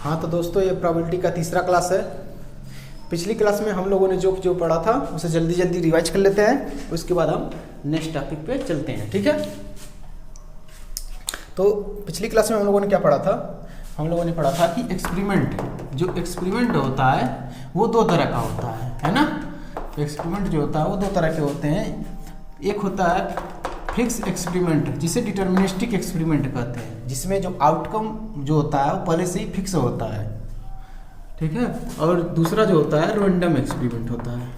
हाँ तो दोस्तों, ये प्रोबेबिलिटी का तीसरा क्लास है। पिछली क्लास में हम लोगों ने जो पढ़ा था उसे जल्दी जल्दी रिवाइज कर लेते हैं, उसके बाद हम नेक्स्ट टॉपिक पे चलते हैं। ठीक है, तो पिछली क्लास में हम लोगों ने क्या पढ़ा था? हम लोगों ने पढ़ा था कि एक्सपेरिमेंट होता है वो दो तरह का होता है ना। एक्सपेरिमेंट जो होता है वो दो तरह के होते हैं। एक होता है फिक्स एक्सपेरिमेंट, जिसे डिटर्मिनिस्टिक एक्सपेरिमेंट कहते हैं, जिसमें जो आउटकम जो होता है वो पहले से ही फिक्स होता है। ठीक है, और दूसरा जो होता है रैंडम एक्सपेरिमेंट होता है।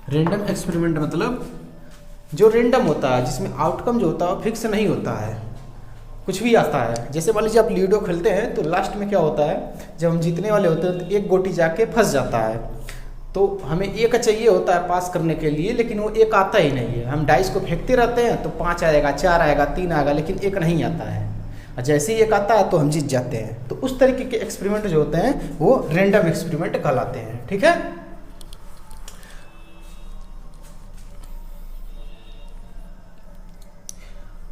रैंडम एक्सपेरिमेंट मतलब जो रैंडम होता है, जिसमें आउटकम जो होता है वो फिक्स नहीं होता है, कुछ भी आता है। जैसे मान लीजिए आप लूडो खेलते हैं तो लास्ट में क्या होता है, जब हम जीतने वाले होते हैं तो एक गोटी जाके फंस जाता है, तो हमें एक चाहिए होता है पास करने के लिए, लेकिन वो एक आता ही नहीं है। हम डाइस को फेंकते रहते हैं तो 5 आएगा, 4 आएगा, 3 आएगा, लेकिन एक नहीं आता है। और जैसे ही एक आता है तो हम जीत जाते हैं। तो उस तरीके के एक्सपेरिमेंट जो होते हैं वो रैंडम एक्सपेरिमेंट कहलाते हैं। ठीक है,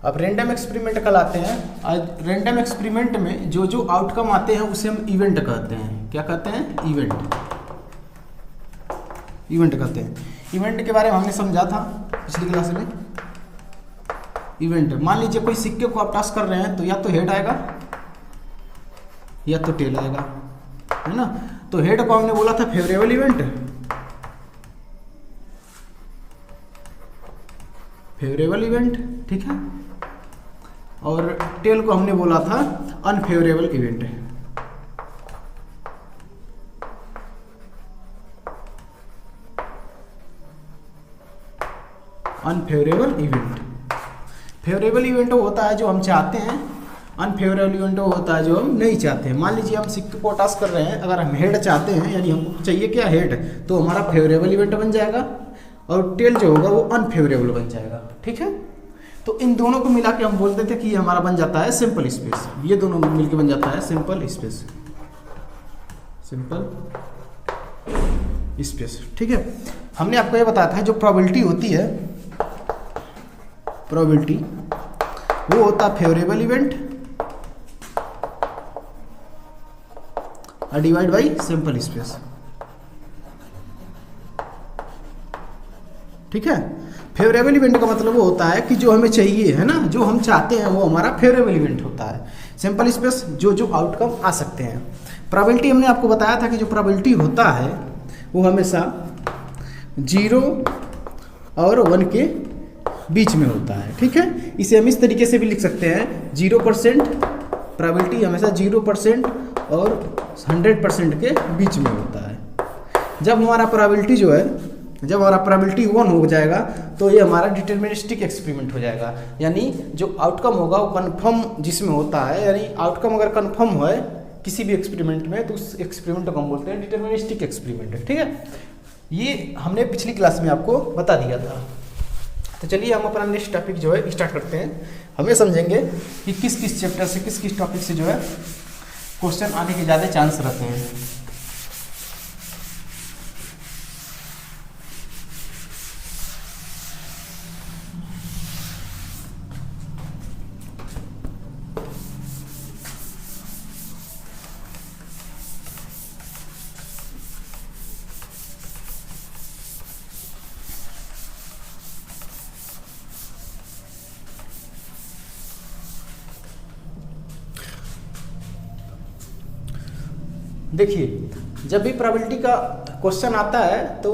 अब रैंडम एक्सपेरिमेंट कहलाते हैं। और रैंडम एक्सपेरिमेंट में जो जो आउटकम आते हैं उसे हम इवेंट कहते हैं। क्या कहते हैं? इवेंट कहते हैं। इवेंट के बारे में हमने समझा था पिछली क्लास में। इवेंट, मान लीजिए कोई सिक्के को आप टॉस कर रहे हैं तो या तो हेड आएगा या तो टेल आएगा, है ना। तो हेड को हमने बोला था फेवरेबल इवेंट, ठीक है, और टेल को हमने बोला था unfavourable event. Unfavourable event, favourable event वो होता है जो हम चाहते हैं, अनफेवरेबल इवेंट वो होता है जो हम नहीं चाहते हैं। मान लीजिए हम सिक्के को टॉस कर रहे हैं, अगर हम हेड चाहते हैं, यानी हमको चाहिए क्या, हेड, तो हमारा फेवरेबल इवेंट बन जाएगा, और टेल जो होगा वो अनफेवरेबल बन जाएगा। ठीक है, तो इन दोनों को मिला के हम बोलते थे कि हमारा बन जाता है सिंपल स्पेस। ये दोनों मिलकर बन जाता है सिंपल स्पेस। ठीक है, हमने आपको ये बताया था जो प्रोबेबिलिटी होती है, प्रोबेबिलिटी वो होता है फेवरेबल इवेंट और डिवाइड बाई सिंपल स्पेस। ठीक है, फेवरेबल इवेंट का मतलब वो होता है कि जो हमें चाहिए, है ना, जो हम चाहते हैं वो हमारा फेवरेबल इवेंट होता है। सिंपल स्पेस जो आउटकम आ सकते हैं। प्रोबेबिलिटी हमने आपको बताया था कि जो प्रोबेबिलिटी होता है वो हमेशा 0 और 1 के बीच में होता है। ठीक है, इसे हम इस तरीके से भी लिख सकते हैं, 0% प्रोबेबिलिटी हमेशा 0% और 100% के बीच में होता है। जब हमारा प्रोबेबिलिटी जो है, जब हमारा प्रोबेबिलिटी 1 हो जाएगा तो ये हमारा डिटर्मिनिस्टिक एक्सपेरिमेंट हो जाएगा, यानी जो आउटकम होगा वो कन्फर्म जिसमें होता है। यानी आउटकम अगर कन्फर्म है किसी भी एक्सपेरिमेंट में तो उस एक्सपेरिमेंट को हम बोलते हैं डिटर्मिनिस्टिक एक्सपेरिमेंट। ठीक है, ये हमने पिछली क्लास में आपको बता दिया था। तो चलिए हम अपना नेक्स्ट टॉपिक जो है स्टार्ट करते हैं। हमें समझेंगे कि किस किस चैप्टर से, किस किस टॉपिक से जो है क्वेश्चन आने के ज़्यादा चांस रहते हैं। देखिए, जब भी प्रोबेबिलिटी का क्वेश्चन आता है तो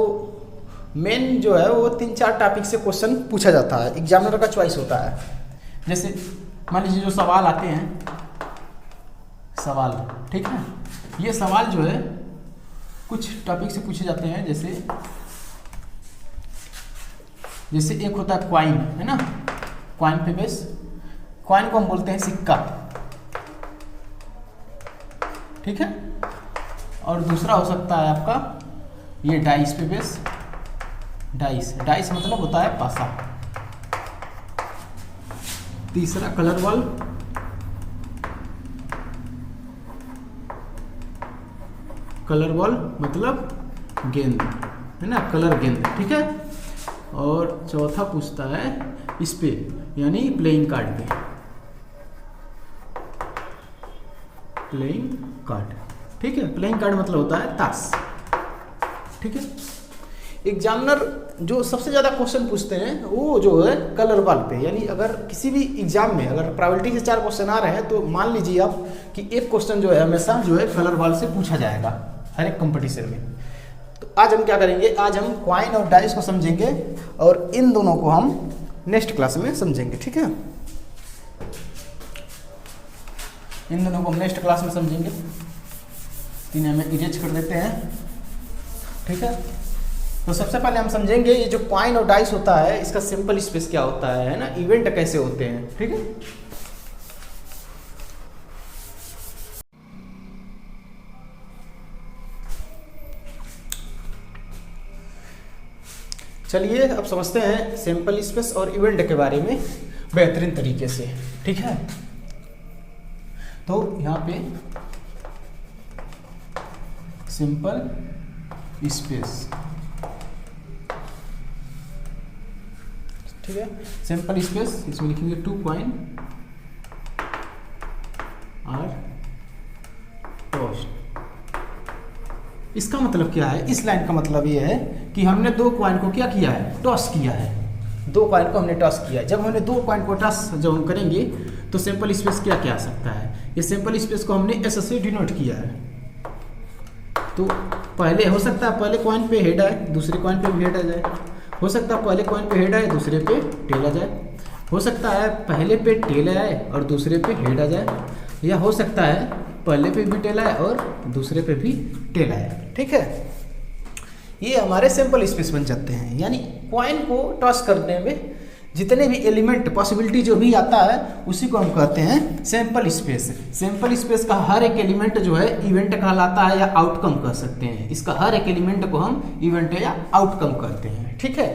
मेन जो है वो 3-4 टॉपिक से क्वेश्चन पूछा जाता है। एग्जामिनर का चॉइस होता है। जैसे मान लीजिए जो सवाल आते हैं, सवाल, ठीक है, ये सवाल जो है कुछ टॉपिक से पूछे जाते हैं। जैसे एक होता है क्वाइन, है ना, क्वाइन पे बेस, क्वाइन को हम बोलते हैं सिक्का। ठीक है, और दूसरा हो सकता है आपका ये डाइस पे बेस, डाइस मतलब होता है पासा। तीसरा कलर बॉल, मतलब गेंद, है ना, कलर गेंद। ठीक है, और चौथा पूछता है इस पे, यानी प्लेइंग कार्ड पे, प्लेइंग कार्ड, ठीक है। प्लेइंग कार्ड मतलब होता है ताश, ठीक है। एग्जामिनर जो सबसे ज़्यादा क्वेश्चन पूछते हैं वो जो है कलर वाल पे, यानी अगर किसी भी एग्जाम में अगर प्रोबेबिलिटी से 4 क्वेश्चन आ रहे हैं तो मान लीजिए आप कि एक क्वेश्चन जो है हमेशा जो है कलर वाल से पूछा जाएगा हर एक कंपटीशन में। तो आज हम क्या करेंगे, आज हम कॉइन और डाइस को समझेंगे और इन दोनों को हम नेक्स्ट क्लास में समझेंगे, ठीक है। इन दोनों को हम नेक्स्ट क्लास में समझेंगे। इन्हें हमें इरेज कर देते हैं, ठीक है। तो सबसे पहले हम समझेंगे ये जो कॉइन और डाइस होता है इसका सिंपल स्पेस क्या होता है ना, इवेंट कैसे होते हैं, ठीक है। चलिए अब समझते हैं सिंपल स्पेस और इवेंट के बारे में बेहतरीन तरीके से, ठीक है। तो यहाँ पे सिंपल स्पेस, ठीक है। सिंपल स्पेस इसमें लिखेंगे 2 कॉइन आर टॉस्ड। इसका मतलब क्या है, इस लाइन का मतलब ये है कि हमने 2 कॉइन को क्या किया है, टॉस किया है। 2 कॉइन को हमने टॉस किया है। जब हमने 2 कॉइन को टॉस जब हम करेंगे तो सिंपल स्पेस क्या क्या आ सकता है, ये सिंपल स्पेस को हमने एस से डिनोट किया है। तो पहले हो सकता है पहले कॉइन पे हेड आए, दूसरे कॉइन पे भी हेड आ जाए। हो सकता है पहले कॉइन पे हेड आए, दूसरे पे टेल आ जाए। हो सकता है पहले पे टेल आए और दूसरे पे हेड आ जाए, या हो सकता है पहले पे भी टेल आए और दूसरे पे भी टेल आए, ठीक है। ये हमारे सिंपल स्पेस बन जाते हैं, यानी कॉइन को टॉस करने में जितने भी एलिमेंट पॉसिबिलिटी जो भी आता है उसी को हम कहते हैं सिंपल स्पेस। सिंपल स्पेस का हर एक एलिमेंट जो है इवेंट कहलाता है या आउटकम कह सकते हैं। इसका हर एक एलिमेंट को हम इवेंट या आउटकम कहते हैं, ठीक है।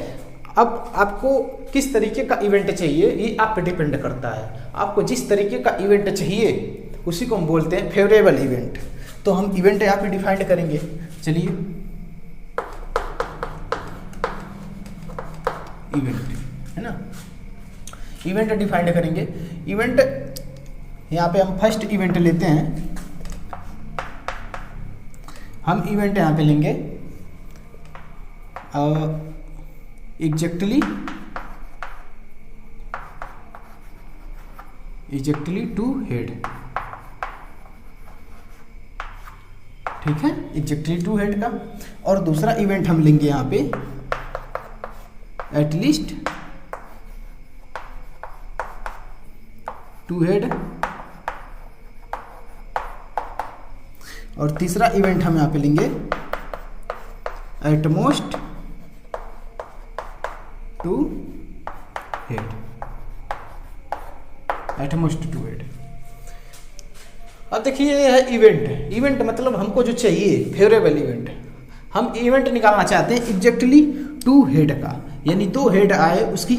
अब आपको किस तरीके का इवेंट चाहिए ये आप पे डिपेंड करता है। आपको जिस तरीके का इवेंट चाहिए उसी को हम बोलते हैं फेवरेबल इवेंट। तो हम इवेंट यहाँ पे डिफाइन करेंगे, चलिए। इवेंट है ना, इवेंट डिफाइन करेंगे। इवेंट यहाँ पे हम फर्स्ट इवेंट लेते हैं। हम इवेंट यहाँ पे लेंगे एग्जैक्टली 2 हेड, ठीक है, एग्जैक्टली 2 हेड का। और दूसरा इवेंट हम लेंगे यहाँ पे एटलीस्ट 2 हेड। और तीसरा इवेंट हम यहाँ पे लेंगे एटमोस्ट 2 हेड, एटमोस्ट 2 हेड। अब देखिए ये है इवेंट। इवेंट मतलब हमको जो चाहिए फेवरेबल इवेंट। हम इवेंट निकालना चाहते हैं एग्जैक्टली 2 हेड का, यानी 2 हेड आए उसकी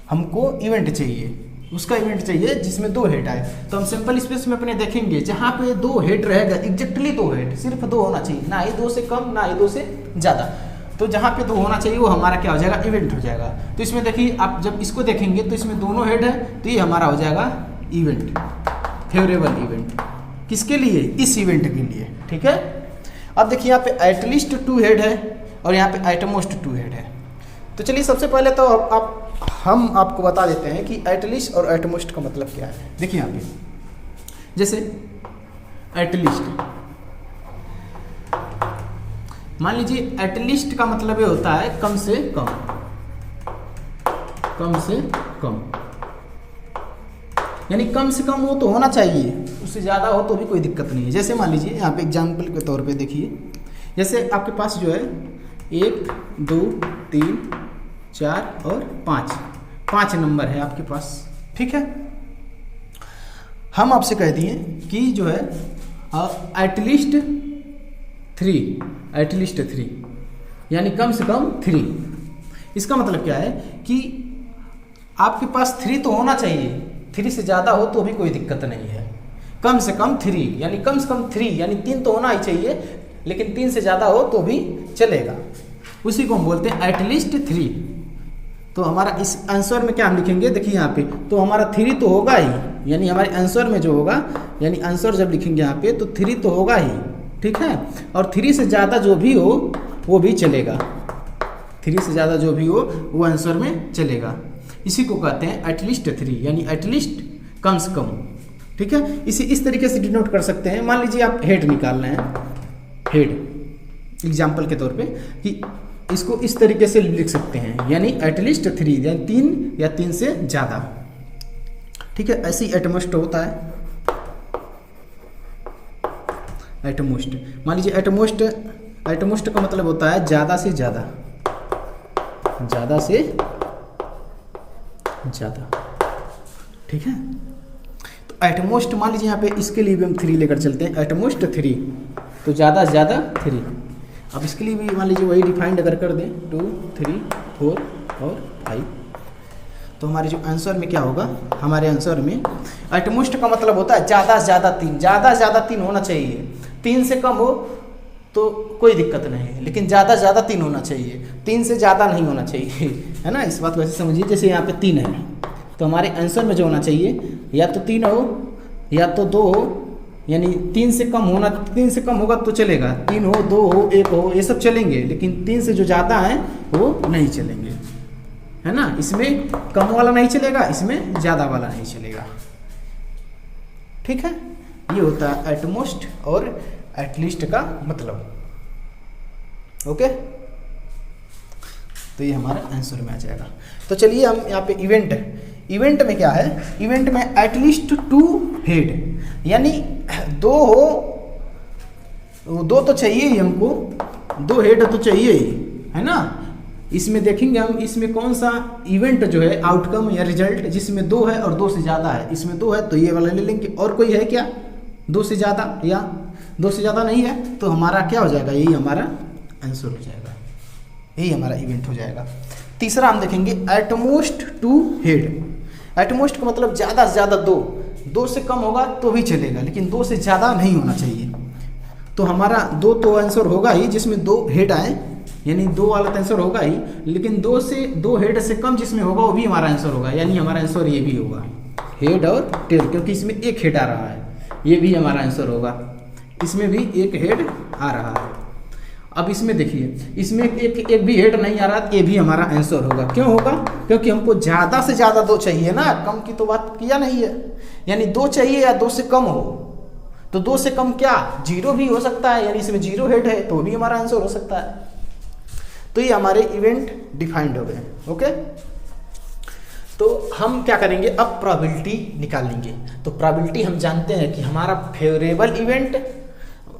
हमको इवेंट चाहिए, उसका इवेंट चाहिए जिसमें 2 हेड आए। तो हम सिंपल स्पेस में अपने देखेंगे जहाँ पे 2 हेड रहेगा एग्जैक्टली 2 हेड, सिर्फ 2 होना चाहिए, ना ही 2 से कम ना ही 2 से ज़्यादा। तो जहाँ पे 2 होना चाहिए वो हमारा क्या हो जाएगा, इवेंट हो जाएगा। तो इसमें देखिए आप जब इसको देखेंगे तो इसमें दोनों हेड है, तो ये हमारा हो जाएगा इवेंट, फेवरेबल इवेंट। किसके लिए, इस इवेंट के लिए, ठीक है। अब देखिए यहाँ पे एटलीस्ट 2 हेड है और यहाँ पे एटमोस्ट 2 हेड है। तो चलिए सबसे पहले तो हम आपको बता देते हैं कि एटलीस्ट और एटमोस्ट का मतलब क्या है। देखिए यहाँ पे जैसे एटलीस्ट, मान लीजिए एटलीस्ट का मतलब ये होता है कम से कम, कम से कम, यानी कम से कम वो तो होना चाहिए, उससे ज़्यादा हो तो भी कोई दिक्कत नहीं है। जैसे मान लीजिए यहाँ पे एग्जाम्पल के तौर पे देखिए, जैसे आपके पास जो है 1 2 3 4 और 5 नंबर है आपके पास, ठीक है। हम आपसे कह दिए कि जो है एटलीस्ट 3, यानी कम से कम 3। इसका मतलब क्या है कि आपके पास 3 तो होना चाहिए, 3 से ज़्यादा हो तो भी कोई दिक्कत नहीं है। कम से कम 3, यानी कम से कम 3 यानी 3 तो होना ही चाहिए, लेकिन 3 से ज़्यादा हो तो भी चलेगा, उसी को हम बोलते हैं एटलीस्ट 3। तो हमारा इस आंसर में क्या हम लिखेंगे, देखिए यहाँ पे तो हमारा 3 तो होगा ही, यानी हमारे आंसर में जो होगा, यानी आंसर जब लिखेंगे यहाँ पे तो 3 तो होगा ही, ठीक है, और 3 से ज़्यादा जो भी हो वो भी चलेगा, 3 से ज़्यादा जो भी हो वो आंसर में चलेगा। इसी को कहते हैं एटलीस्ट 3, यानी एटलीस्ट कम से कम, ठीक है। इसे इस तरीके से डिनोट कर सकते हैं। मान लीजिए आप हेड निकाल रहे हैं, हेड एग्जाम्पल के तौर पे, कि इसको इस तरीके से लिख सकते हैं, यानी एटलीस्ट 3, यानी 3 या 3 से ज़्यादा, ठीक है। ऐसे ही एटमोस्ट होता है, एटमोस्ट। मान लीजिए एटमोस्ट, एटमोस्ट का मतलब होता है ज़्यादा से ज़्यादा, ज़्यादा से ज़्यादा, ठीक है। तो एटमोस्ट मान लीजिए यहाँ पे इसके लिए भी हम 3 लेकर चलते हैं, एटमोस्ट 3, तो ज़्यादा से ज़्यादा 3। अब इसके लिए भी मान लीजिए वही डिफाइंड अगर कर दें 2, 3, 4 और 5, तो हमारे जो आंसर में क्या होगा, हमारे आंसर में एटमोस्ट का मतलब होता है ज़्यादा से ज़्यादा 3, ज़्यादा से ज़्यादा 3 होना चाहिए। 3 से कम हो तो कोई दिक्कत नहीं है, लेकिन ज़्यादा से ज़्यादा 3 होना चाहिए, 3 से ज़्यादा नहीं होना चाहिए, है ना। इस बात को ऐसे समझिए, जैसे यहाँ पे 3 है तो हमारे आंसर में जो होना चाहिए या तो 3 हो या तो 2 हो, यानी 3 से कम होना, 3 से कम होगा तो चलेगा, 3 हो, 2 हो, 1 हो, ये सब चलेंगे, लेकिन 3 से जो ज़्यादा है वो नहीं चलेंगे, है ना। इसमें कम वाला नहीं चलेगा, इसमें ज़्यादा वाला नहीं चलेगा, ठीक है। ये होता है एटमोस्ट और एटलीस्ट का मतलब, ओके। तो ये हमारा आंसर में आ जाएगा। तो चलिए हम यहाँ पे इवेंट, इवेंट में क्या है, इवेंट में एटलीस्ट 2 हेड, यानी 2 हो, 2 तो चाहिए ही हमको, 2 हेड तो चाहिए ही, है ना। इसमें देखेंगे हम, इसमें कौन सा इवेंट जो है आउटकम या रिजल्ट जिसमें 2 है और 2 से ज़्यादा है, इसमें 2 है तो ये वाला ले लेंगे। और कोई है क्या 2 से ज़्यादा, या 2 से ज़्यादा नहीं है, तो हमारा क्या हो जाएगा, यही हमारा आंसर हो जाएगा, यही हमारा इवेंट हो जाएगा। तीसरा हम देखेंगे एटमोस्ट 2 हेड। एटमोस्ट का मतलब ज़्यादा से ज़्यादा 2 से कम होगा तो भी चलेगा, लेकिन 2 से ज़्यादा नहीं होना चाहिए। तो हमारा 2 तो आंसर होगा ही जिसमें 2 हेड आए, यानी 2 वाला तो आंसर होगा ही, लेकिन 2 हेड से कम जिसमें होगा वो भी हमारा आंसर होगा, यानी हमारा आंसर ये भी होगा, हेड और टेल, क्योंकि इसमें 1 हेड आ रहा है, ये भी हमारा आंसर होगा, इसमें भी 1 हेड आ रहा है। अब इसमें देखिए, इसमें एक भी हेड नहीं आ रहा, ये भी हमारा आंसर होगा। क्यों होगा, क्योंकि हमको ज़्यादा से ज़्यादा 2 चाहिए ना, कम की तो बात किया नहीं है, यानी 2 चाहिए या 2 से कम हो, तो 2 से कम क्या 0 भी हो सकता है, यानी इसमें 0 हेड है तो भी हमारा आंसर हो सकता है। तो ये हमारे इवेंट डिफाइंड हो गए, ओके। तो हम क्या करेंगे, अब प्रोबेबिलिटी निकालेंगे। तो प्रोबेबिलिटी हम जानते हैं कि हमारा फेवरेबल इवेंट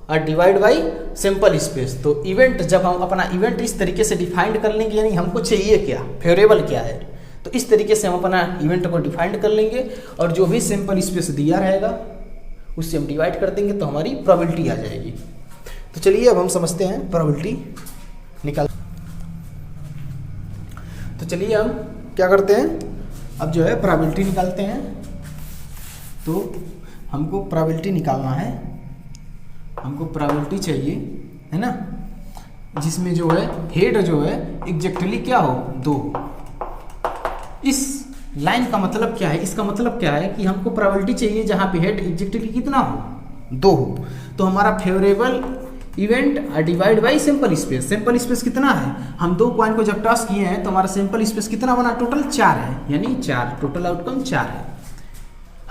और डिवाइड बाई सैंपल स्पेस। तो इवेंट, जब हम अपना इवेंट इस तरीके से डिफाइंड कर लेंगे, यानी हमको चाहिए क्या, फेवरेबल क्या है, तो इस तरीके से हम अपना इवेंट को डिफाइंड कर लेंगे, और जो भी सैंपल स्पेस दिया रहेगा उससे हम डिवाइड कर देंगे, तो हमारी प्रोबेबिलिटी आ जाएगी। तो चलिए अब हम समझते हैं प्रोबेबिलिटी निकाल। तो चलिए हम क्या करते हैं, अब जो है प्रोबेबिलिटी निकालते हैं। तो हमको प्रोबेबिलिटी निकालना है, हमको प्रोबेबिलिटी चाहिए, है ना, जिसमें जो है हेड जो है एग्जैक्टली क्या हो 2। इस लाइन का मतलब क्या है, इसका मतलब क्या है कि हमको प्रोबेबिलिटी चाहिए जहाँ पे हेड एग्जैक्टली कितना हो 2 हो। तो हमारा favourable event divide by sample space, sample space कितना है, हम 2 पॉइंट को जब टॉस किए हैं तो हमारा सैंपल स्पेस कितना बना, टोटल 4 है, यानी 4, टोटल आउटकम 4 है।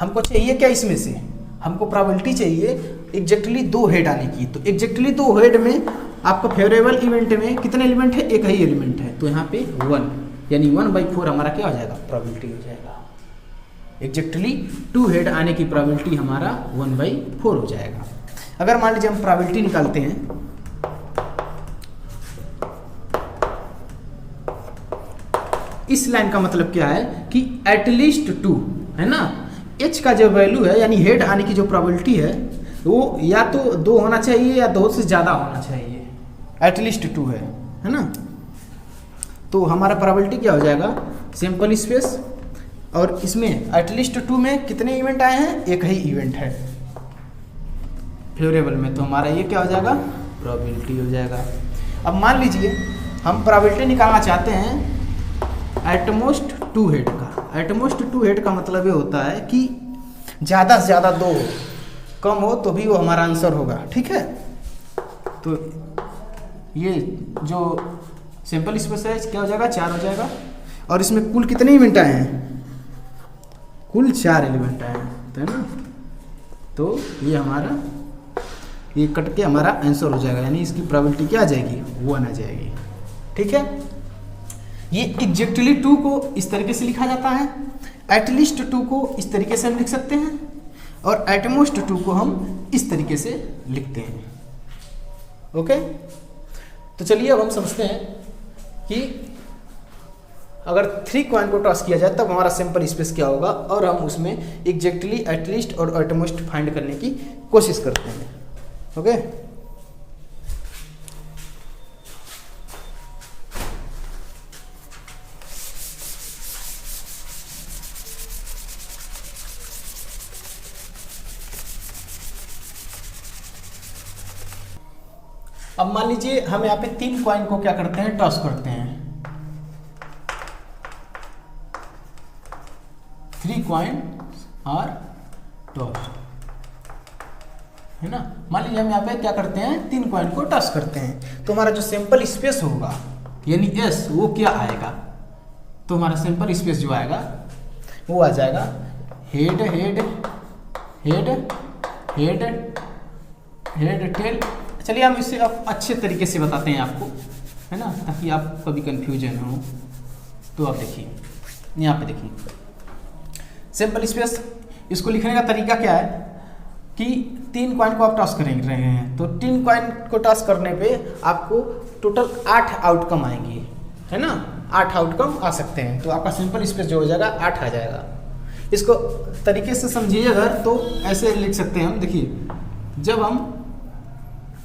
हमको चाहिए क्या, इसमें से हमको प्रोबेबिलिटी चाहिए एग्जैक्टली 2 हेड आने की। तो एग्जैक्टली 2 हेड में आपका फेवरेबल इवेंट में कितने एलिमेंट है, एक ही एलिमेंट है, तो यहाँ पे 1, यानी 1/4 हमारा क्या हो जाएगा, प्रोबेबिलिटी हो जाएगा। एग्जैक्टली 2 हेड आने की प्रोबेबिलिटी हमारा 1/4 हो जाएगा। अगर मान लीजिए हम प्रोबेबिलिटी निकालते हैं, इस लाइन का मतलब क्या है कि एटलीस्ट 2, है ना, h का जो वैल्यू है, यानी हेड आने की जो प्रोबेबिलिटी है वो या तो 2 होना चाहिए या 2 से ज़्यादा होना चाहिए, एटलीस्ट 2 है ना। तो हमारा प्रोबेबिलिटी क्या हो जाएगा, सैंपल स्पेस, और इसमें एटलीस्ट 2 में कितने इवेंट आए हैं, एक ही इवेंट है फेवरेबल में, तो हमारा ये क्या हो जाएगा, प्रोबेबिलिटी हो जाएगा। अब मान लीजिए हम प्रोबेबिलिटी निकालना चाहते हैं एटमोस्ट 2 हेड का। एटमोस्ट 2 हेड का मतलब ये होता है कि ज़्यादा से ज़्यादा 2 हो, कम हो तो भी वो हमारा आंसर होगा। ठीक है, तो ये जो सिंपल स्पेस है क्या हो जाएगा, 4 हो जाएगा। और इसमें कुल कितने इवेंट आए हैं, कुल 4 एलिमेंट आए हैं, तो है ना। तो ये हमारा ये कट के हमारा आंसर हो जाएगा, यानी इसकी प्रोबेबिलिटी क्या आ जाएगी, 1 आ जाएगी। ठीक है, ये एग्जैक्टली 2 को इस तरीके से लिखा जाता है, एटलीस्ट 2 को इस तरीके से हम लिख सकते हैं, और एटमोस्ट 2 को हम इस तरीके से लिखते हैं। ओके, तो चलिए अब हम समझते हैं कि अगर 3 कॉइन को टॉस किया जाए तब हमारा सिंपल स्पेस क्या होगा, और हम उसमें एग्जैक्टली, एटलीस्ट और एटमोस्ट फाइंड करने की कोशिश करते हैं। ओके, अब मान लीजिए हम यहाँ पे 3 कॉइन को क्या करते हैं, टॉस करते हैं। 3 कॉइन और टॉस, है ना। मान लीजिए हम यहाँ पे क्या करते हैं, 3 कॉइन को टॉस करते हैं, तो हमारा जो सिंपल स्पेस होगा यानी एस, वो क्या आएगा, तो हमारा सिंपल स्पेस जो आएगा वो आ जाएगा head head head head head tell. चलिए हम इसे अब अच्छे तरीके से बताते हैं आपको, है ना, ताकि आप कभी कंफ्यूजन हो। तो आप देखिए यहाँ पे देखिए सिंपल स्पेस, इसको लिखने का तरीका क्या है कि 3 कॉइन को आप टॉस करेंगे रहे हैं, तो 3 कॉइन को टॉस करने पे आपको टोटल 8 आउटकम आएंगे, है ना। 8 आउटकम आ सकते हैं, तो आपका सिंपल स्पेस जो हो जाएगा 8 आ जाएगा। इसको तरीके से समझिए अगर, तो ऐसे लिख सकते हैं हम। देखिए जब हम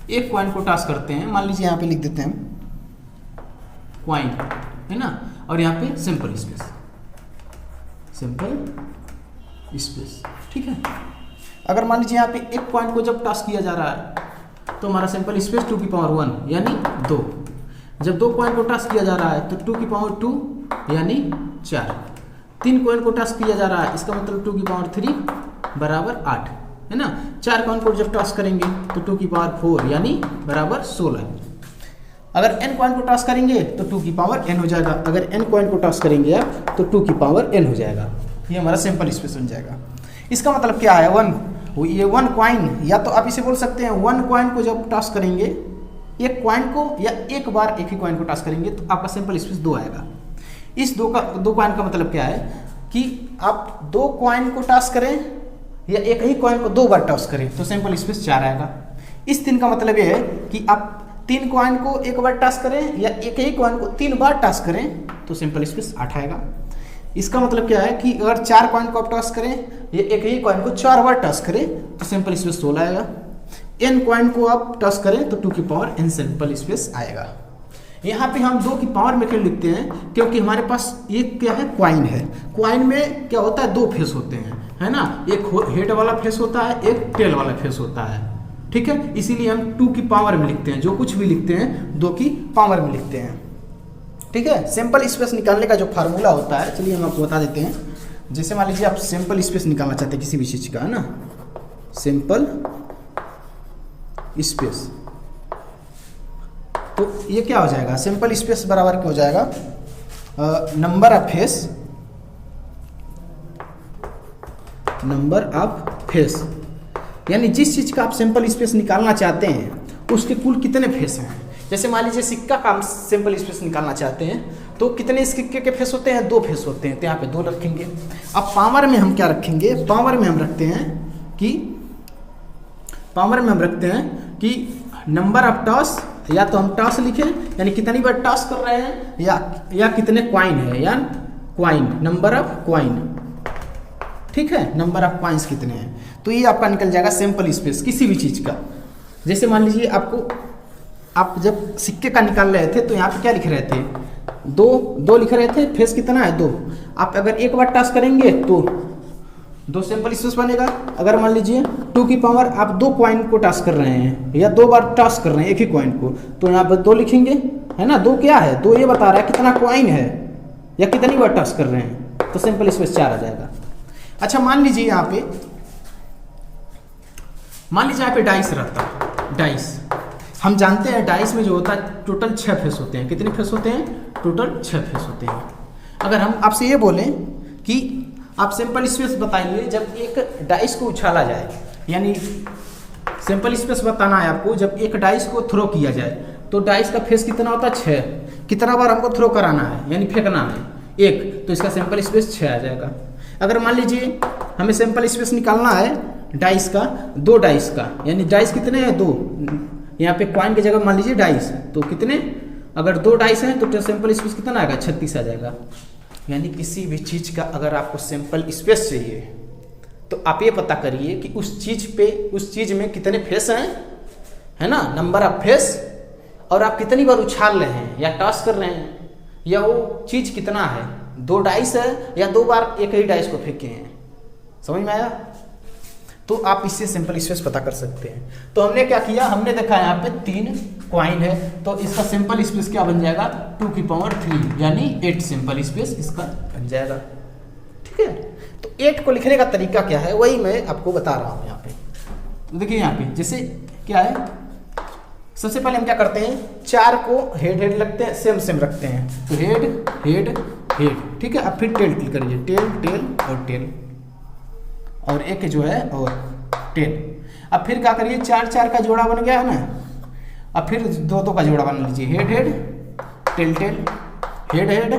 1 कॉइन को टॉस करते हैं, मान लीजिए यहाँ पे लिख देते हैं कॉइन, है ना, और यहाँ पे सिंपल स्पेस, सिंपल स्पेस। ठीक है, अगर मान लीजिए यहाँ पे 1 कॉइन को जब टॉस किया जा रहा है तो हमारा सिंपल स्पेस 2 की पावर 1 यानी 2। जब 2 कॉइन को टॉस किया जा रहा है तो 2 की पावर 2 यानी 4। 3 कॉइन को टॉस किया जा रहा है, इसका मतलब 2 की पावर 3 बराबर 8, है ना। 4 कॉइन को जब टॉस करेंगे तो 2 की पावर 4 यानी बराबर 16। अगर n कॉइन को टॉस करेंगे तो 2 की पावर n हो जाएगा। अगर n कॉइन को टॉस करेंगे आप तो 2 की पावर n हो जाएगा। ये हमारा सिंपल स्पेस बन जाएगा। इसका मतलब क्या है, 1, ये 1 कॉइन, या तो आप इसे बोल सकते हैं 1 कॉइन को जब टॉस करेंगे, 1 कॉइन को या एक बार एक ही कॉइन को टॉस करेंगे तो आपका सिंपल स्पेस 2 आएगा। इस 2 कॉइन का मतलब क्या है कि आप 2 कॉइन को टॉस करें या एक ही कॉइन को 2 बार टॉस करें तो सिंपल स्पेस 4 आएगा। इस 3 का मतलब ये है कि आप 3 कॉइन को एक बार टॉस करें या एक ही कॉइन को 3 बार टॉस करें तो सिंपल स्पेस 8 आएगा। इसका मतलब क्या है कि अगर 4 कॉइन को आप टॉस करें या एक ही कॉइन को 4 बार टॉस करें तो सिंपल स्पेस 16 आएगा। n कॉइन को आप टॉस करें तो 2 की पावर n सिंपल स्पेस आएगा। यहाँ पे हम 2 की पावर में क्यों लिखते हैं, क्योंकि हमारे पास एक क्या है, क्वाइन है। क्वाइन में क्या होता है, 2 फेस होते हैं, है ना। एक हेड वाला फेस होता है, एक टेल वाला फेस होता है। ठीक है, इसीलिए हम 2 की पावर में लिखते हैं, जो कुछ भी लिखते हैं 2 की पावर में लिखते हैं। ठीक है, सिंपल स्पेस निकालने का जो फार्मूला होता है, चलिए हम आपको बता देते हैं। जैसे मान लीजिए आप सिंपल स्पेस निकालना चाहते हैं किसी भी चीज़ का, है ना, सिंपल स्पेस, तो ये क्या हो जाएगा, सिंपल स्पेस बराबर क्या हो जाएगा, number of face, number of face, यानी जिस चीज़ का आप सिंपल स्पेस निकालना चाहते हैं उसके कुल कितने फेस हैं। जैसे मान लीजिए सिक्का का हम सिंपल स्पेस निकालना चाहते हैं तो कितने सिक्के के फेस होते हैं, 2 फेस होते हैं, तो यहाँ पे 2 रखेंगे। अब पावर में हम क्या रखेंगे, पावर में हम रखते हैं कि नंबर ऑफ टॉस, या तो हम टॉस लिखें यानी कितनी बार टॉस कर रहे हैं, या कितने क्वाइन है, या क्वाइन, नंबर ऑफ क्वाइन। ठीक है, नंबर ऑफ क्वाइंस कितने हैं, तो ये आपका निकल जाएगा सिंपल स्पेस किसी भी चीज़ का। जैसे मान लीजिए आप जब सिक्के का निकाल रहे थे तो यहाँ पे क्या लिख रहे थे, 2 लिख रहे थे, फेस कितना है 2। आप अगर एक बार टॉस करेंगे तो 2 सिंपल स्पेस बनेगा। अगर मान लीजिए 2 की पावर आप 2 कॉइन को टॉस कर रहे हैं या 2 बार टॉस कर रहे हैं एक ही कॉइन को, तो यहाँ पर 2 लिखेंगे, है ना। 2 क्या है, 2 ये बता रहा है कितना कॉइन है या कितनी बार टॉस कर रहे हैं, तो सिंपल स्पेस 4 आ जाएगा। अच्छा मान लीजिए यहाँ पे मान लीजिए यहाँ पे डाइस रहता, डाइस हम जानते हैं डाइस में जो होता है टोटल 6 फेस होते हैं। कितने फेस होते हैं? टोटल 6 फेस होते हैं। अगर हम आपसे ये बोलें कि आप सिंपल स्पेस बताइए जब एक डाइस को उछाला जाए, यानी सिंपल स्पेस बताना है आपको, जब एक डाइस को थ्रो किया जाए तो डाइस का फेस कितना होता है? 6। कितना बार हमको थ्रो कराना है यानी फेंकना है? 1, तो इसका सिंपल स्पेस 6 आ जाएगा। अगर मान लीजिए हमें सिंपल स्पेस निकालना है डाइस का, 2 डाइस का, यानी डाइस कितने हैं? 2। यहाँ पे कॉइन की जगह मान लीजिए डाइस, तो कितने? अगर 2 डाइस हैं तो सिंपल स्पेस कितना आएगा? 36 आ जाएगा। यानी किसी भी चीज़ का अगर आपको सिंपल स्पेस चाहिए तो आप ये पता करिए कि उस चीज़ में कितने फेस हैं, है ना, नंबर ऑफ फेस, और आप कितनी बार उछाल रहे हैं या टॉस कर रहे हैं, या वो चीज़ कितना है, 2 डाइस है या 2 बार एक ही डाइस को फेंके हैं। समझ में आया? तो आप इससे सिंपल स्पेस पता कर सकते हैं। तो हमने क्या किया, हमने देखा यहाँ पे 3 क्वाइन है तो इसका सिंपल स्पेस क्या बन जाएगा? 2 की पावर 3 यानी 8 सिंपल स्पेस इसका बन जाएगा। ठीक है, तो 8 को लिखने का तरीका क्या है वही मैं आपको बता रहा हूँ यहाँ पे। तो देखिए यहाँ पे जैसे क्या है, सबसे पहले हम क्या करते हैं, 4 को हेड हेड लगते हैं, सेम रखते हैं, तो हेड हेड हेड। ठीक है, अब फिर टेल क्लिक करिए, टेल टेल और टेल, और एक जो है और टेल। अब फिर क्या करिए, 4 का जोड़ा बन गया है ना, अब फिर 2 का जोड़ा बना लीजिए, head head tail tail, head head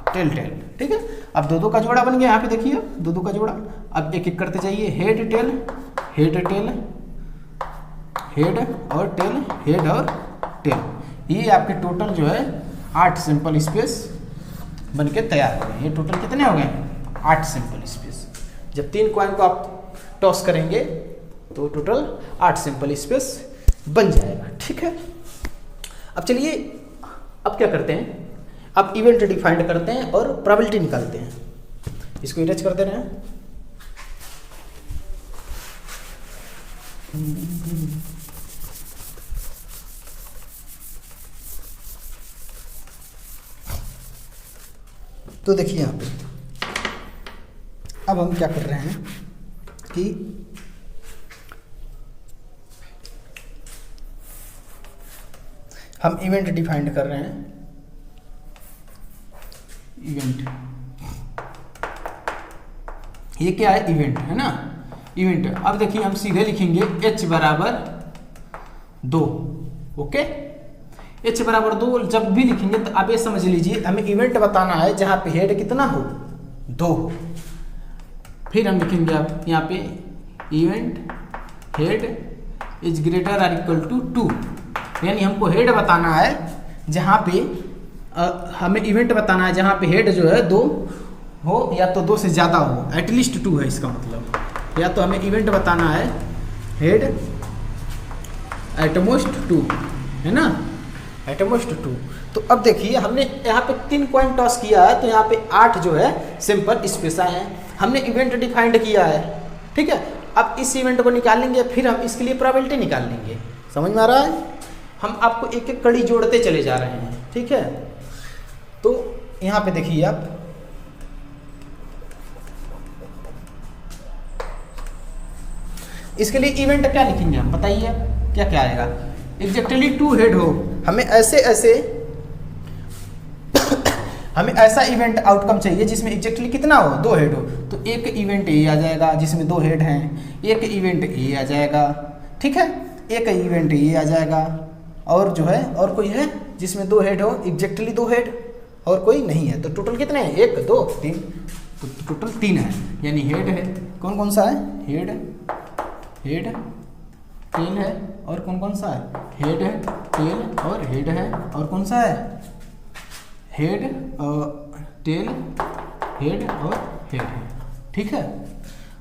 tail tail. ठीक है, अब 2 का जोड़ा बन गया, यहाँ पे देखिए 2 का जोड़ा। अब एक करते जाइए, head tail head tail, head और टेल, हेड और टेल। ये आपके टोटल जो है 8 सिंपल स्पेस बन के तैयार हो गए। ये टोटल कितने हो गए? 8 सिंपल स्पेस। जब 3 कॉइन को आप टॉस करेंगे तो टोटल 8 सिंपल स्पेस बन जाएगा। ठीक है, अब चलिए अब क्या करते हैं, अब इवेंट डिफाइंड करते हैं और प्रोबेबिलिटी निकालते हैं। इसको इरेज कर दे रहे हैं। तो देखिए यहाँ पे अब हम क्या कर रहे हैं कि हम इवेंट डिफाइंड कर रहे हैं। इवेंट, ये क्या है? इवेंट है ना, इवेंट। अब देखिए हम सीधे लिखेंगे h बराबर 2। ओके, h बराबर 2 जब भी लिखेंगे तो आप ये समझ लीजिए हमें इवेंट बताना है जहां पे हेड कितना हो? 2 हो। फिर हम लिखेंगे अब यहाँ पे event head is greater or equal to 2, यानी हमको हेड बताना है जहाँ पे हमें इवेंट बताना है जहाँ पे हेड जो है 2 हो या तो 2 से ज़्यादा हो, एटलीस्ट 2 है इसका मतलब। या तो हमें इवेंट बताना है हेड एटमोस्ट 2, है ना, एटमोस्ट 2। तो अब देखिए हमने यहाँ पे 3 कॉइन टॉस किया है तो यहाँ पे 8 जो है सिंपल स्पेस आए हैं। हमने इवेंट डिफाइंड किया है। ठीक है, अब इस इवेंट को निकालेंगे, फिर हम इसके लिए प्रोबेबिलिटी निकाल लेंगे। समझ में आ रहा है? हम आपको एक एक कड़ी जोड़ते चले जा रहे हैं। ठीक है, तो यहाँ पे देखिए आप, इसके लिए इवेंट क्या लिखेंगे हम, बताइए क्या क्या आएगा? एग्जैक्टली 2 हेड हो, हमें हमें ऐसा इवेंट आउटकम चाहिए जिसमें एग्जैक्टली कितना हो? 2 हेड हो। तो एक इवेंट ए आ जाएगा जिसमें 2 हेड हैं, एक इवेंट ए आ जाएगा। ठीक है, एक इवेंट ए आ जाएगा, और जो है और कोई है जिसमें 2 हेड हो, एग्जैक्टली 2 हेड, और कोई नहीं है। तो टोटल कितने हैं? 1 2 3, तो टोटल 3 है, यानी हेड है। कौन कौन सा है? हेड हेड टेल है, और कौन कौन सा है? हेड है टेल और हेड है, और कौन सा है? हेड टेल हेड और हेड है। ठीक है,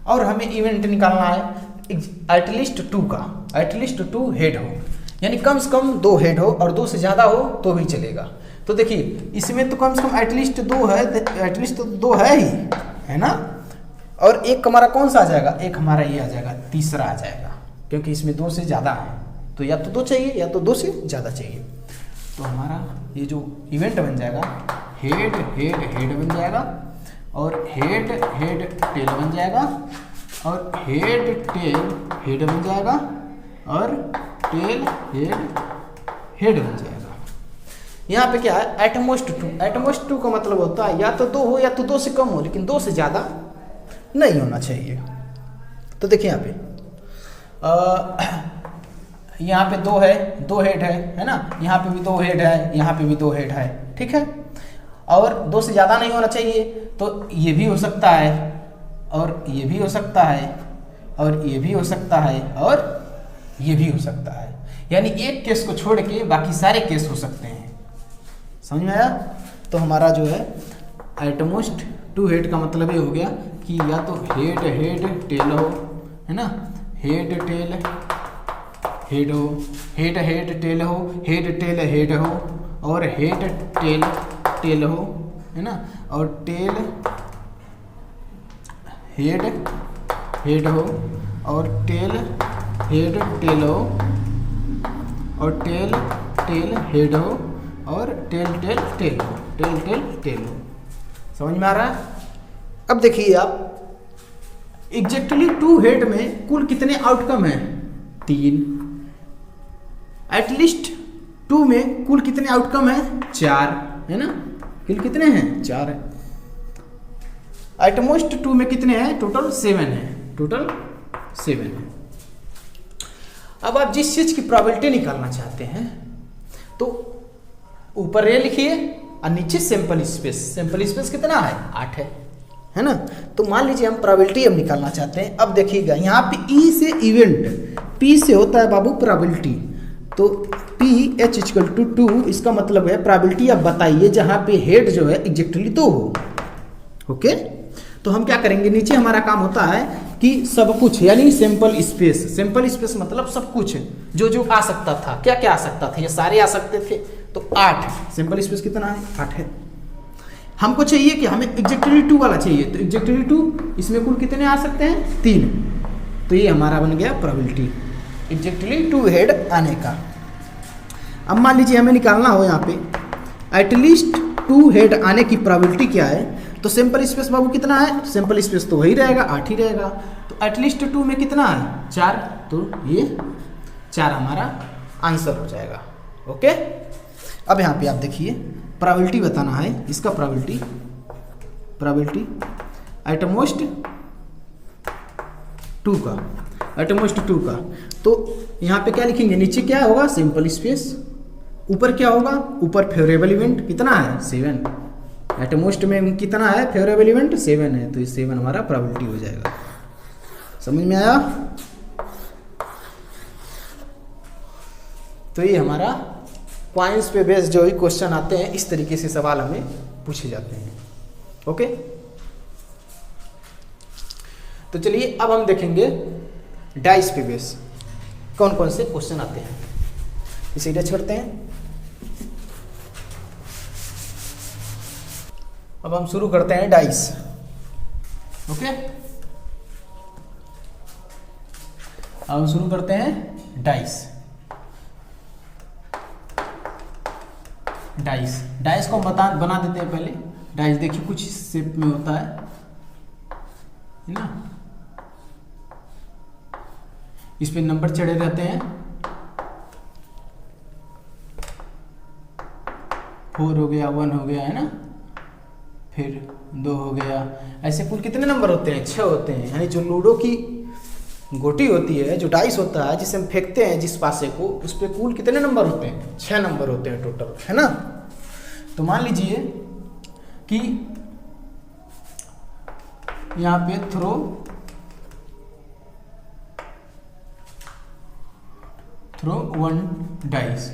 और हमें इवेंट निकालना है एटलीस्ट 2 का, एटलीस्ट 2 हेड हो, यानी कम से कम 2 हेड हो, और 2 से ज़्यादा हो तो भी चलेगा। तो देखिए इसमें तो कम से कम एटलीस्ट 2 है, एटलीस्ट तो 2 है ही, है ना। और एक हमारा कौन सा आ जाएगा? एक हमारा ये आ जाएगा, तीसरा आ जाएगा, क्योंकि इसमें 2 से ज़्यादा है, तो या तो 2 चाहिए या तो 2 से ज़्यादा चाहिए। तो हमारा ये जो इवेंट बन जाएगा हेड हेड हेड बन जाएगा, और हेड हेड टेल बन जाएगा, और हेड टेल हेड बन जाएगा, और टेल हेड हेड बन जाएगा। यहाँ पे क्या है, एटमोस्ट टू। एटमोस्ट टू का मतलब होता है या तो 2 हो या तो 2 से कम हो, लेकिन 2 से ज़्यादा नहीं होना चाहिए। तो देखिए यहाँ पे 2 है, 2 हेड है ना, यहाँ पे भी 2 हेड है, यहाँ पे भी 2 हेड है, ठीक है। और 2 से ज़्यादा नहीं होना चाहिए, तो ये भी हो सकता है, और ये भी हो सकता है, और ये भी हो सकता है, और ये भी हो सकता है। यानी एक केस को छोड़ के बाकी सारे केस हो सकते हैं। समझ में आया? तो हमारा जो है एटमोस्ट टू हेड का मतलब ये हो गया कि या तो हेड हेड टेल हो, है ना, हेड टेल हेड हो, हेड हेड टेल हो, हेड टेल हेड हो, और हेड टेल टेल हो, है ना, और टेल हेड हेड हो, और टेल हेड टेल हो, और टेल टेल हेड हो, और टेल टेल टेल हो, टेल टेल टेल हो। समझ में आ रहा है? अब देखिए आप, एग्जैक्टली 2 हेड में कुल कितने आउटकम हैं? 3। एटलीस्ट 2 में कुल कितने आउटकम हैं? 4, है ना। कुल कितने हैं? 4 है। एटमोस्ट 2 में कितने हैं? टोटल 7 है, टोटल 7 है। अब आप जिस चीज की प्रोबेबिलिटी निकालना चाहते हैं तो ऊपर ये लिखिए और नीचे सैंपल स्पेस। सैंपल स्पेस कितना है? 8 है ना। तो मान लीजिए हम प्रोबेबिलिटी अब निकालना चाहते हैं। अब देखिएगा यहाँ पे ई से इवेंट, पी से होता है बाबू प्रोबेबिलिटी, तो पी एच इक्वल टू 2, इसका मतलब है प्रोबेबिलिटी आप बताइए जहाँ पे हेड जो है एग्जैक्टली 2 हो। ओके, तो हम क्या करेंगे, नीचे हमारा काम होता है कि सब कुछ यानी सैंपल स्पेस। सैंपल स्पेस मतलब सब कुछ जो जो आ सकता था। क्या क्या आ सकता था? ये सारे आ सकते थे, तो 8। सैंपल स्पेस कितना है? 8 है। हमको चाहिए कि हमें एग्जैक्टली 2 वाला चाहिए, तो एग्जैक्टली 2 इसमें कुल कितने आ सकते हैं? 3। तो ये हमारा बन गया प्रोबेबिलिटी एग्जैक्टली 2 हेड आने का। अब मान लीजिए हमें निकालना हो यहाँ पे एटलीस्ट 2 हेड आने की प्रोबेबिलिटी क्या है, तो सैंपल स्पेस बाबू कितना है? सैंपल स्पेस तो वही रहेगा, 8 ही रहेगा। तो एटलीस्ट 2 में कितना है? 4, तो ये 4 हमारा आंसर हो जाएगा। ओके, अब यहाँ पे आप देखिए प्रोबेबिलिटी बताना है इसका। प्रोबेबिलिटी एटमोस्ट 2 का, एटमोस्ट 2 का, तो यहाँ पे क्या लिखेंगे? नीचे क्या होगा? Sample space. ऊपर क्या होगा? ऊपर फेवरेबल इवेंट कितना है? 7। एटमोस्ट में कितना है? फेवरेबल इवेंट 7 है, तो ये 7 हमारा प्रोबेबिलिटी हो जाएगा। समझ में आया? तो ये हमारा पॉइंट्स पे बेस्ड जो ही क्वेश्चन आते हैं, इस तरीके से सवाल हमें पूछे जाते हैं। ओके, तो चलिए अब हम देखेंगे डाइस पे बेस कौन कौन से क्वेश्चन आते हैं। इसे इधर छोड़ते हैं। अब हम शुरू करते हैं डाइस। ओके, अब हम शुरू करते हैं डाइस। डाइस को हम बना देते हैं पहले। डाइस देखिए कुछ शेप में होता है ना, इस पे नंबर चढ़े रहते हैं। 4 हो गया, 1 हो गया, है ना, फिर 2 हो गया। ऐसे कुल कितने नंबर होते हैं? 6 होते हैं। यानी जो लूडो की गोटी होती है, जो डाइस होता है जिसे हम फेंकते हैं जिस पासे को, उस पे कुल कितने नंबर होते हैं? 6 नंबर होते हैं टोटल, है ना। तो मान लीजिए कि यहाँ पे थ्रो थ्रो 1 डाइस।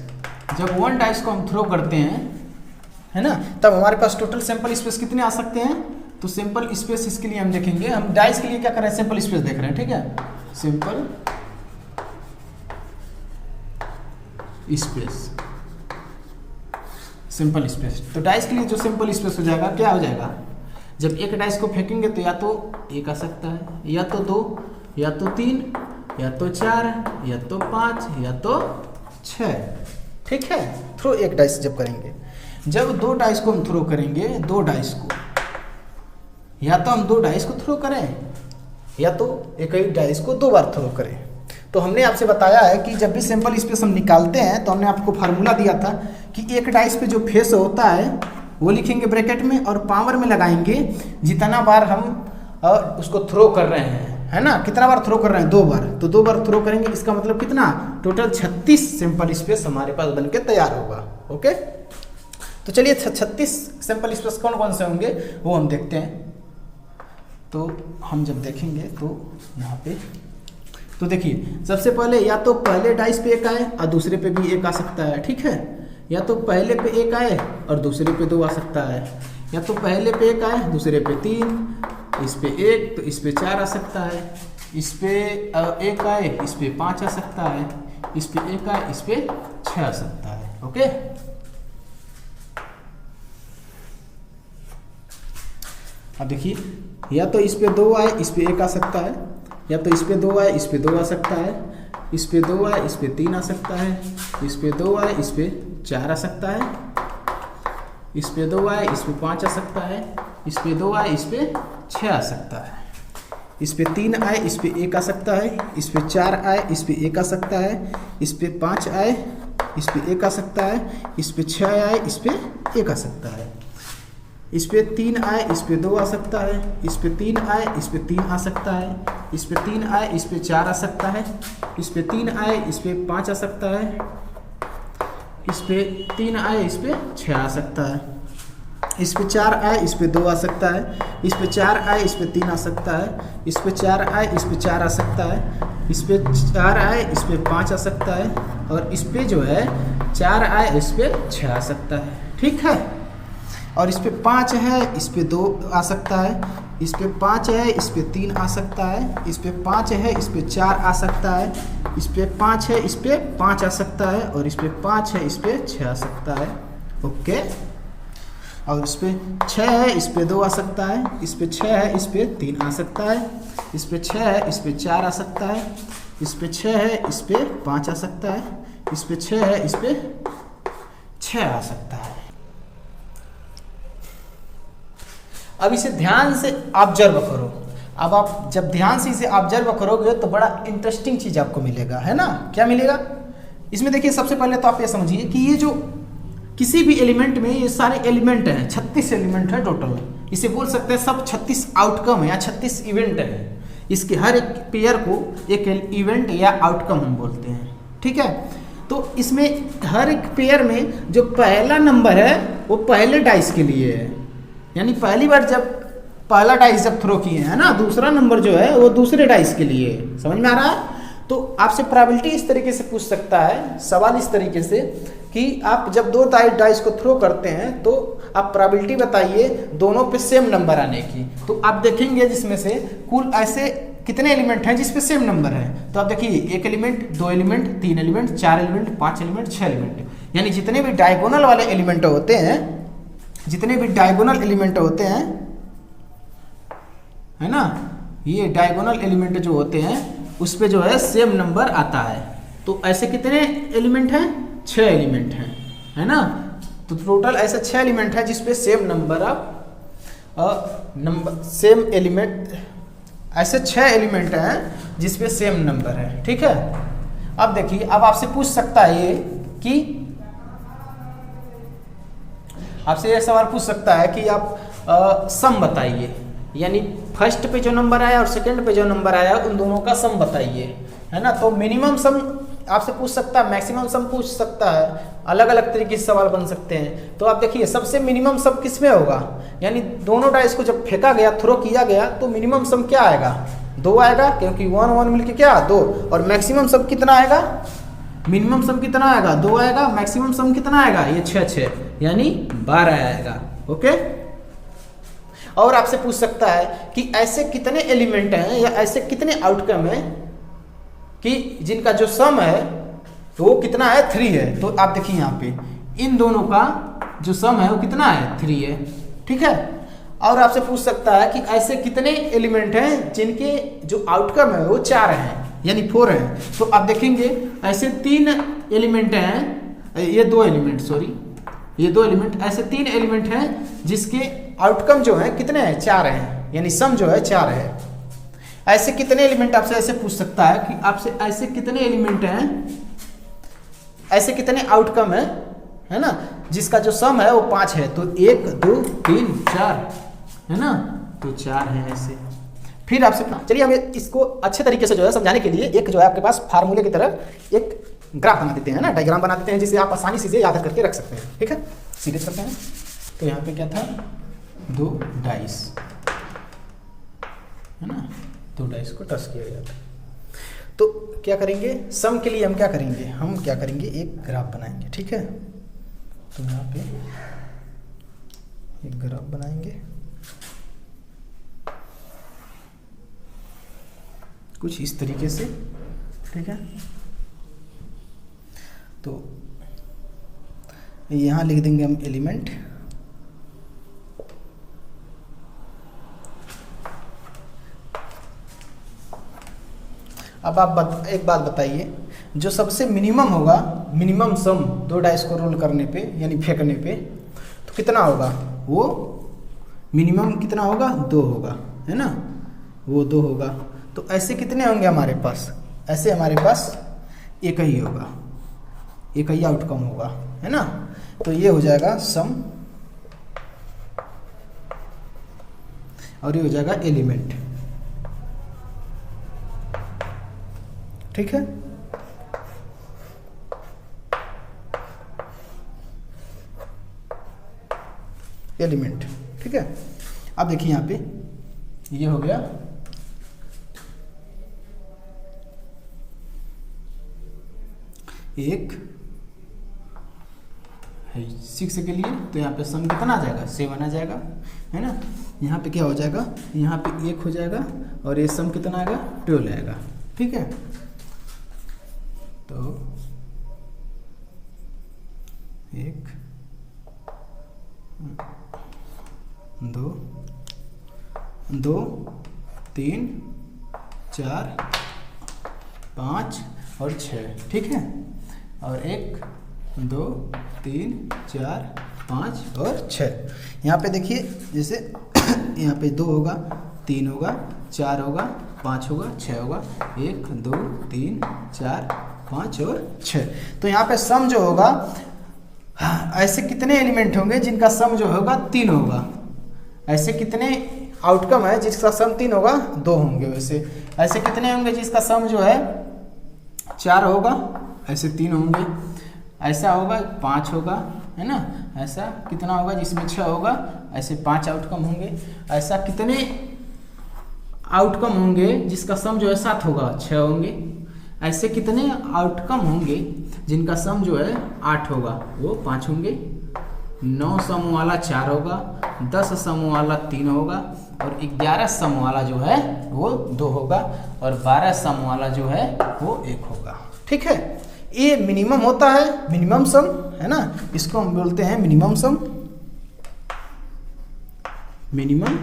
जब 1 डाइस को हम थ्रो करते हैं, है ना, तब हमारे पास टोटल सैंपल स्पेस कितने आ सकते हैं? तो सैंपल स्पेस इसके लिए हम देखेंगे। हम डाइस के लिए क्या कर रहे हैं? सैंपल स्पेस देख रहे हैं, ठीक है। Sample space, simple space. तो डाइस के लिए जो सिंपल स्पेस हो जाएगा, क्या हो जाएगा? जब एक डाइस को फेंकेंगे तो या तो 1 आ सकता है, या तो 2, या तो 3, या तो 4, या तो 5, या तो 6, ठीक है। थ्रो 1 डाइस जब करेंगे, जब 2 डाइस को हम थ्रो करेंगे, 2 डाइस को, या तो हम 2 डाइस को थ्रो करें, या तो एक ही डाइस को 2 बार थ्रो करें। तो हमने आपसे बताया है कि जब भी सैंपल स्पेस हम निकालते हैं तो हमने आपको फार्मूला दिया था कि एक डाइस पे जो फेस होता है वो लिखेंगे ब्रैकेट में और पावर में लगाएंगे जितना बार हम उसको थ्रो कर रहे हैं, है ना। कितना बार थ्रो कर रहे हैं? 2 बार। तो 2 बार थ्रो करेंगे, इसका मतलब कितना? टोटल 36 सैंपल स्पेस हमारे पास बनके तैयार होगा। ओके, तो चलिए 36 सैंपल स्पेस कौन कौन से होंगे वो हम देखते हैं। तो हम जब देखेंगे तो यहाँ पे तो देखिए, सबसे पहले या तो पहले डाइस पे एक आए और दूसरे पे भी एक आ सकता है, ठीक है। या तो पहले पे एक आए और दूसरे पे 2 आ सकता है, या तो पहले पे एक आए दूसरे पे 3, इस पे 1 तो इस पे 4 आ सकता है, इस पे 1 आए इस पे 5 आ सकता है, इस पे 1 आए इस पे 6 आ सकता है। ओके, अब देखिए, या तो इस पे 2 आए इस पे 1 आ सकता है, या तो इस पे 2 आए इस पे 2 आ सकता है, इस पे 2 आए इस पे 3 आ सकता है, इस पे 2 आए इस पे 4 आ सकता है, इस पे 2 आए इस पे 5 आ सकता है, इस पे 2 आए इस पे 6 आ सकता है, इस पे 3 आए इस पे 1 आ सकता है, इस पे 4 आए इस पे 1 आ सकता है, इस पे 5 आए इस पे 1 आ सकता है, इस पे 6 आए इस पे 1 आ सकता है, इस पे 3 आए इस पे 2 आ सकता है, इस पे 3 आए इस पे 3 आ सकता है, इस पे 3 आए इस पे 4 आ सकता है, इस पे 3 आए इस पे 5 आ सकता है, इस पे 3 आए इस पे 6 आ सकता है, इस पे 4 आए इस पे 2 आ सकता है, इस पे 4 आए इस पे 3 आ सकता है, इस पे 4 आए इस पे 4 आ सकता है, इस पे 4 आए इस पे 5 आ सकता है, और इस पे जो है 4 आए इस पे 6 आ सकता है, ठीक है। और इस पे 5 है इस पे 2 आ सकता है, इस पे 5 है इस पे 3 आ सकता है, इस पे 5 है इस पे 4 आ सकता है, इस पे 5 है इस पे 5 आ सकता है, और इस पे 5 है इस पे 6 आ सकता है। ओके, और इस पे 6 है इस पे 2 आ सकता है, इस पे 6 है इस पे 3 आ सकता है, इस पे 6 है इस पे 4 आ सकता है, इस पे 6 है इस पे 5 आ सकता है, इस पे 6 है इस पे 6 आ सकता है। अब इसे ध्यान से ऑब्जर्व करो। अब आप जब ध्यान से इसे ऑब्जर्व करोगे तो बड़ा इंटरेस्टिंग चीज आपको मिलेगा, है ना। क्या मिलेगा इसमें? देखिए, सबसे पहले तो आप ये समझिए कि ये जो किसी भी एलिमेंट में ये सारे एलिमेंट हैं, 36 एलिमेंट है टोटल। इसे बोल सकते हैं सब 36 आउटकम है या 36 इवेंट है। इसके हर एक पेयर को एक इवेंट या आउटकम हम बोलते हैं, ठीक है। तो इसमें हर एक पेयर में जो पहला नंबर है वो पहले डाइस के लिए है, यानी पहली बार जब पहला डाइस जब थ्रो किए हैं ना, दूसरा नंबर जो है वो दूसरे डाइस के लिए है। समझ में आ रहा है? तो आपसे प्रोबेबिलिटी इस तरीके से पूछ सकता है, सवाल इस तरीके से कि आप जब 2 डाइस को थ्रो करते हैं तो आप प्रोबेबिलिटी बताइए दोनों पे सेम नंबर आने की। तो आप देखेंगे जिसमें से कुल ऐसे कितने एलिमेंट हैं जिसपे सेम नंबर है। तो आप देखिए, 1 element, 2 element, 3 element, 4 element, 5 element, 6 element, यानी जितने भी डायगोनल वाले एलिमेंट होते हैं, जितने भी डायगोनल एलिमेंट होते हैं, है ना, ये डायगोनल एलिमेंट जो होते हैं उस पे जो है सेम नंबर आता है। तो ऐसे कितने एलिमेंट हैं? 6 एलिमेंट हैं, है ना। तो टोटल ऐसे 6 एलिमेंट है जिसपे सेम नंबर सेम एलिमेंट, ऐसे 6 एलिमेंट हैं जिसपे सेम नंबर है, ठीक है। अब देखिए, अब आपसे पूछ सकता है ये कि आपसे यह सवाल पूछ सकता है कि आप सम बताइए, यानी फर्स्ट पे जो नंबर आया और सेकंड पे जो नंबर आया उन दोनों का सम बताइए, है ना। तो मिनिमम सम आपसे पूछ सकता है, मैक्सिमम सम पूछ सकता है, अलग अलग तरीके से सवाल बन सकते हैं। तो आप देखिए, सबसे मिनिमम सम किस में होगा, यानी दोनों डाइस को जब फेंका गया, थ्रो किया गया, तो मिनिमम सम क्या आएगा? 2 आएगा, क्योंकि 1 1 मिलके क्या 2। और मैक्सिमम सम कितना आएगा? मिनिमम सम कितना आएगा? 2 आएगा। मैक्सिमम सम कितना आएगा? ये 6 यानी 12 आएगा। ओके। और आपसे पूछ सकता है कि ऐसे कितने एलिमेंट हैं या ऐसे कितने आउटकम हैं कि जिनका जो सम है तो वो कितना है? 3 है। तो आप देखिए यहाँ पे इन दोनों का जो सम है वो कितना है? 3 है, ठीक है। और आपसे पूछ सकता है कि ऐसे कितने एलिमेंट हैं जिनके जो आउटकम है वो 4 हैं, यानी 4 हैं। तो आप देखेंगे ऐसे 3 एलिमेंट हैं, ये 2 एलिमेंट, सॉरी ये 2 एलिमेंट, ऐसे 3 एलिमेंट हैं जिसके आउटकम जो है कितने हैं? 4 हैं, यानी सम जो है 4 है। ऐसे कितने एलिमेंट आपसे ऐसे पूछ सकता है कि आपसे ऐसे कितने एलिमेंट हैं, ऐसे कितने आउटकम है ना, जिसका जो सम है वो 5 है। तो 1 2 3 4 है ना, तो 4 है ऐसे। फिर आपसे चलिए हम इसको अच्छे तरीके से जो है समझाने के लिए एक जो है आपके पास फार्मूले की तरह एक ग्राफ बना देते हैं ना, डायग्राम बना देते हैं, जिसे आप आसानी से याद करके रख सकते हैं। ठीक है, सीधे करते हैं। तो यहाँ पे क्या था, 2 डाइस है ना, 2 डाइस को टच किया गया था। तो क्या करेंगे, सम के लिए हम क्या करेंगे, हम क्या करेंगे, एक ग्राफ बनाएंगे। ठीक है, तो यहाँ पे एक ग्राफ बनाएंगे कुछ इस तरीके से। ठीक है, तो यहाँ लिख देंगे हम एलिमेंट, अब आप एक बात बताइए, जो सबसे मिनिमम होगा, मिनिमम सम 2 डाइस को रोल करने पे यानी फेंकने पे, तो कितना होगा, वो मिनिमम कितना होगा, 2 होगा है ना, वो 2 होगा। तो ऐसे कितने होंगे हमारे पास, ऐसे हमारे पास एक ही होगा, एक ही आउटकम होगा है ना। तो ये हो जाएगा सम और ये हो जाएगा एलिमेंट। ठीक है, एलिमेंट। ठीक है, अब देखिए यहाँ पे ये हो गया एक 6 के लिए, तो यहाँ पे सम कितना आ जाएगा, 7 आ जाएगा है ना। यहाँ पे क्या हो जाएगा, यहाँ पे 1 हो जाएगा और ये सम कितना आएगा, 12 आएगा। ठीक है, तो 1 2 2 3 4 5 और 6। ठीक है, और 1 2 3 4 5 और 6। यहाँ पे देखिए, जैसे यहाँ पे 2 होगा, 3 होगा, 4 होगा, 5 होगा, 6 होगा, 1 2 3 4 5 और 6। तो यहाँ पे सम जो होगा, ऐसे कितने एलिमेंट होंगे जिनका सम जो होगा 3 होगा, ऐसे कितने आउटकम है जिसका सम 3 होगा, 2 होंगे। वैसे ऐसे कितने होंगे जिसका सम जो है 4 होगा, ऐसे 3 होंगे, ऐसा होगा 5 होगा है ना, ऐसा कितना होगा जिसमें 6 होगा, ऐसे 5 आउटकम होंगे। ऐसा कितने आउटकम होंगे जिसका सम जो है 7 होगा, 6 होंगे। ऐसे कितने आउटकम होंगे जिनका सम जो है 8 होगा, वो 5 होंगे। 9 सम वाला 4 होगा, 10 सम वाला 3 होगा और 11 सम वाला जो है वो 2 होगा और 12 सम वाला जो है वो 1 होगा। ठीक है, ये मिनिमम होता है, मिनिमम सम है ना, इसको हम बोलते हैं मिनिमम सम, मिनिमम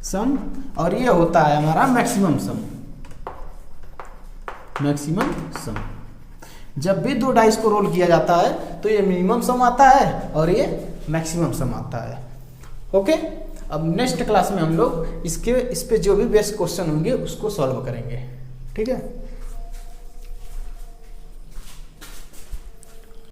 सम। और ये होता है हमारा मैक्सिमम सम, मैक्सिमम सम। जब भी 2 डाइस को रोल किया जाता है तो ये मिनिमम सम आता है और ये मैक्सिमम सम आता है। ओके, अब नेक्स्ट क्लास में हम लोग इस पे जो भी बेस्ट क्वेश्चन होंगे उसको सॉल्व करेंगे। ठीक है।